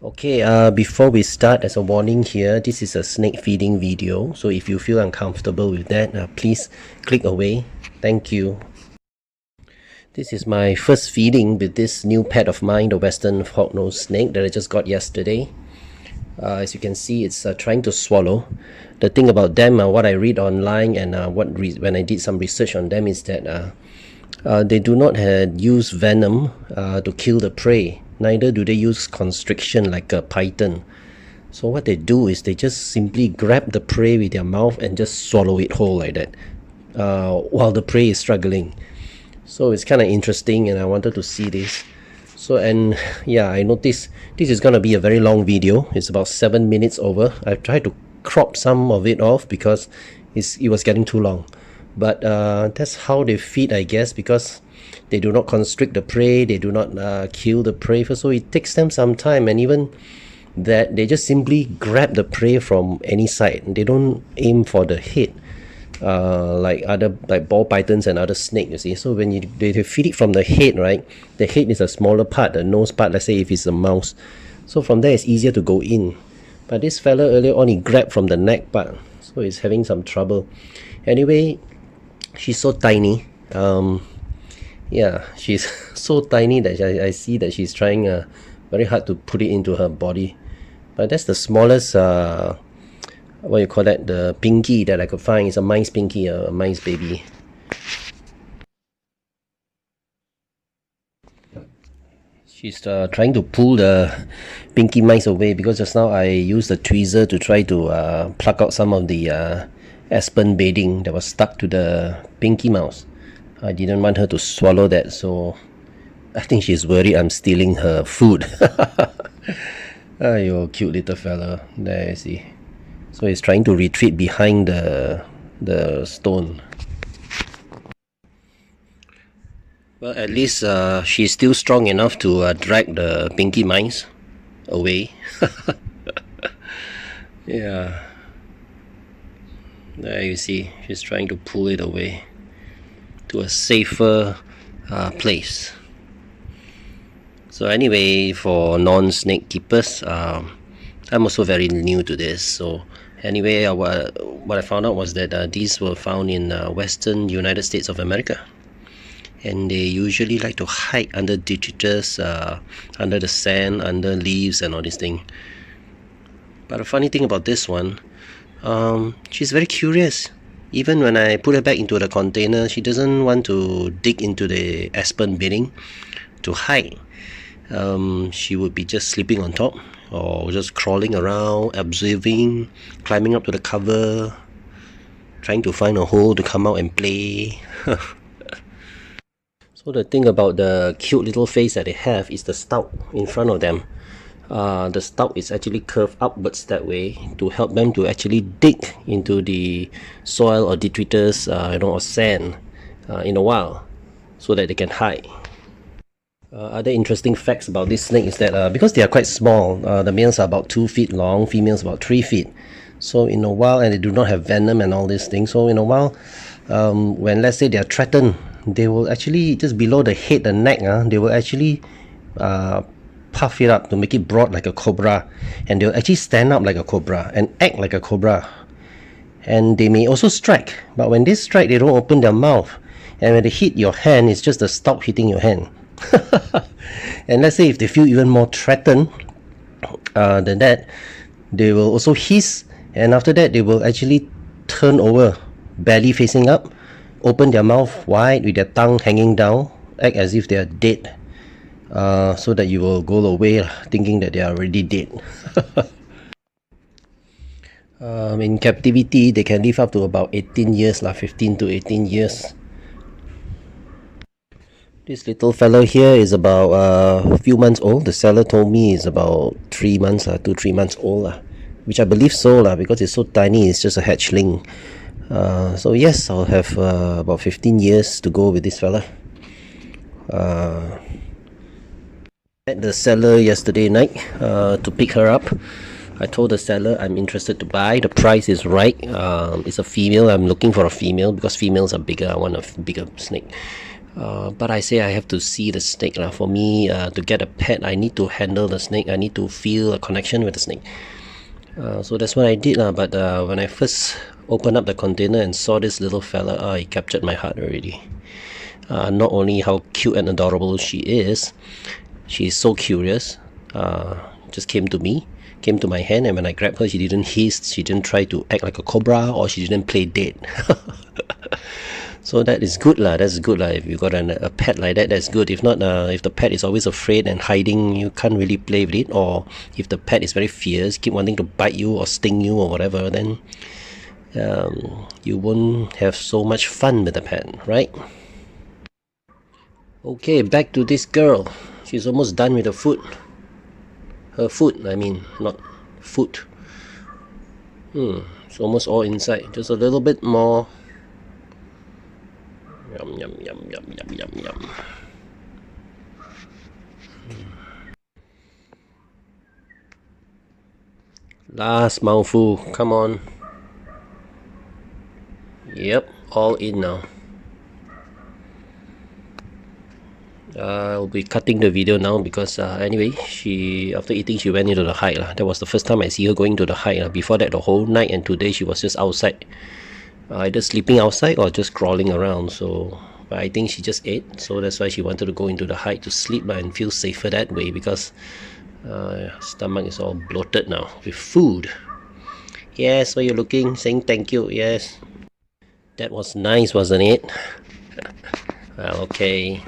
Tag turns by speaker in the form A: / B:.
A: Okay, before we start, as a warning here, this is a snake feeding video, so if you feel uncomfortable with that, please click away. Thank you. This is my first feeding with this new pet of mine, the western hognose snake that I just got yesterday. As you can see, it's trying to swallow. The thing about them, what I read online and when I did some research on them is that they do not use venom to kill the prey. Neither do they use constriction like a python. So what they do is they just simply grab the prey with their mouth and just swallow it whole like that while the prey is struggling. So it's kind of interesting, and I wanted to see this. So, and yeah, I noticed this is going to be a very long video. It's about 7 minutes over. I've tried to crop some of it off because it was getting too long. But that's how they feed, I guess, because they do not constrict the prey, they do not kill the prey, so it takes them some time. And even that, they just simply grab the prey from any side. They don't aim for the head like ball pythons and other snakes, you see. So when they feed it from the head, right, the head is a smaller part, the nose part, let's say if it's a mouse, so from there it's easier to go in. But this fella earlier on, he grabbed from the neck part, so he's having some trouble. Anyway, she's so tiny. Yeah, she's so tiny that I see that she's trying very hard to put it into her body. But that's the smallest what you call that, the pinky that I could find. Is a mice pinky, a mice baby. She's trying to pull the pinky mice away because just now I used the tweezer to try to pluck out some of the aspen bedding that was stuck to the pinky mouse. I didn't want her to swallow that, so I think she's worried I'm stealing her food. Ayo, cute little fella. There you see. So he's trying to retreat behind the stone. Well, at least she's still strong enough to drag the pinky mice away. Yeah. There you see, she's trying to pull it away to a safer place. So anyway, for non-snake keepers, I'm also very new to this. So anyway, what I found out was that these were found in western United States of America, and they usually like to hide under detritus, under the sand, under leaves and all these things. But the funny thing about this one, she's very curious. Even when I put her back into the container, she doesn't want to dig into the aspen bedding to hide. She would be just sleeping on top or just crawling around, observing, climbing up to the cover, trying to find a hole to come out and play. So the thing about the cute little face that they have is the snout in front of them. The snout is actually curved upwards that way to help them to actually dig into the soil or detritus, or sand in a while, so that they can hide. Other interesting facts about this snake is that because they are quite small, the males are about 2 feet long, females about 3 feet. So in a while, and they do not have venom and all these things. So in a while, when let's say they are threatened, they will actually just below the head, the neck, they will actually puff it up to make it broad like a cobra, and they'll actually stand up like a cobra and act like a cobra. And they may also strike, but when they strike, they don't open their mouth, and when they hit your hand, it's just the snout hitting your hand. And let's say if they feel even more threatened than that, they will also hiss, and after that they will actually turn over, belly facing up, open their mouth wide with their tongue hanging down, act as if they are dead. So that you will go away thinking that they are already dead. In captivity, they can live up to about 18 years, 15 to 18 years. This little fellow here is about a few months old. The seller told me is about 3 months, 2-3 months old, which I believe so, because it's so tiny. It's just a hatchling. So yes, I'll have about 15 years to go with this fella. Met the seller yesterday night to pick her up. I told the seller I'm interested to buy. The price is right. It's a female. I'm looking for a female because females are bigger. I want a bigger snake. But I say I have to see the snake. For me, to get a pet, I need to handle the snake. I need to feel a connection with the snake. So that's what I did. But when I first opened up the container and saw this little fella, it captured my heart already. Not only how cute and adorable she is, she's so curious. Just came to me, came to my hand, and when I grabbed her, she didn't hiss, she didn't try to act like a cobra, or she didn't play dead. So that is good lah. That's good lah. If you got a pet like that, that's good. If not, if the pet is always afraid and hiding, you can't really play with it. Or if the pet is very fierce, keep wanting to bite you or sting you or whatever, then you won't have so much fun with the pet, right? Okay, back to this girl. She's almost done with the food. Her food, I mean, not food. It's almost all inside. Just a little bit more. Yum, yum, yum, yum, yum, yum, yum. Last mouthful, come on. Yep, all in now. I'll be cutting the video now because anyway, she after eating she went into the hike. That was the first time I see her going to the hike. Before that, the whole night and today she was just outside, either sleeping outside or just crawling around. So but I think she just ate, so that's why she wanted to go into the hike to sleep and feel safer that way, because stomach is all bloated now with food. Yes, so you're looking, saying thank you. Yes, that was nice, wasn't it? Well, okay.